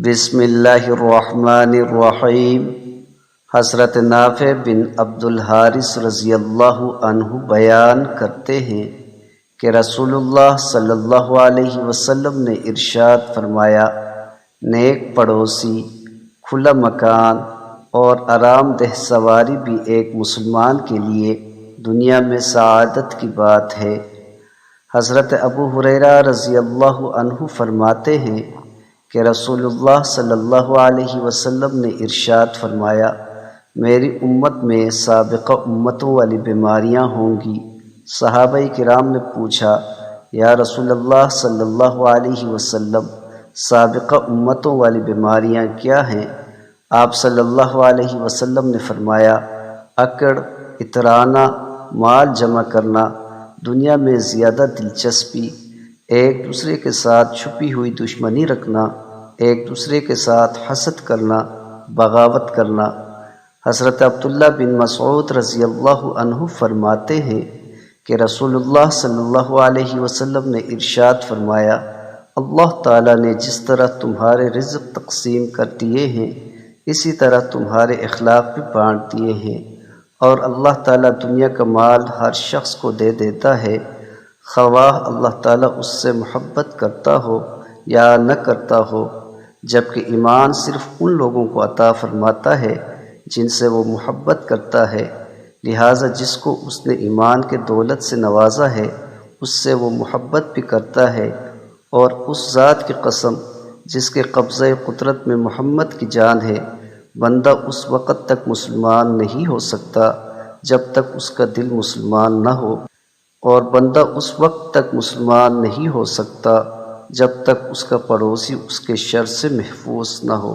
بسم اللہ الرحمن الرحیم۔ حضرت نافع بن عبد الحارث رضی اللہ عنہ بیان کرتے ہیں کہ رسول اللہ صلی اللہ علیہ وسلم نے ارشاد فرمایا، نیک پڑوسی، کھلا مکان اور آرام دہ سواری بھی ایک مسلمان کے لیے دنیا میں سعادت کی بات ہے۔ حضرت ابو ہریرہ رضی اللہ عنہ فرماتے ہیں کہ رسول اللہ صلی اللہ علیہ وسلم نے ارشاد فرمایا، میری امت میں سابقہ امتوں والی بیماریاں ہوں گی۔ صحابہ کرام نے پوچھا، یا رسول اللہ صلی اللہ علیہ وسلم، سابقہ امتوں والی بیماریاں کیا ہیں؟ آپ صلی اللہ علیہ وسلم نے فرمایا، اکڑ، اترانا، مال جمع کرنا، دنیا میں زیادہ دلچسپی، ایک دوسرے کے ساتھ چھپی ہوئی دشمنی رکھنا، ایک دوسرے کے ساتھ حسد کرنا، بغاوت کرنا۔ حضرت عبداللہ بن مسعود رضی اللہ عنہ فرماتے ہیں کہ رسول اللہ صلی اللہ علیہ وسلم نے ارشاد فرمایا، اللہ تعالیٰ نے جس طرح تمہارے رزق تقسیم کر دیے ہیں، اسی طرح تمہارے اخلاق بھی بانٹ دیے ہیں، اور اللہ تعالیٰ دنیا کا مال ہر شخص کو دے دیتا ہے، خواہ اللہ تعالیٰ اس سے محبت کرتا ہو یا نہ کرتا ہو، جبکہ ایمان صرف ان لوگوں کو عطا فرماتا ہے جن سے وہ محبت کرتا ہے، لہٰذا جس کو اس نے ایمان کے دولت سے نوازا ہے اس سے وہ محبت بھی کرتا ہے، اور اس ذات کی قسم جس کے قبضہ قدرت میں محمد کی جان ہے، بندہ اس وقت تک مسلمان نہیں ہو سکتا جب تک اس کا دل مسلمان نہ ہو، اور بندہ اس وقت تک مسلمان نہیں ہو سکتا جب تک اس کا پڑوسی اس کے شر سے محفوظ نہ ہو۔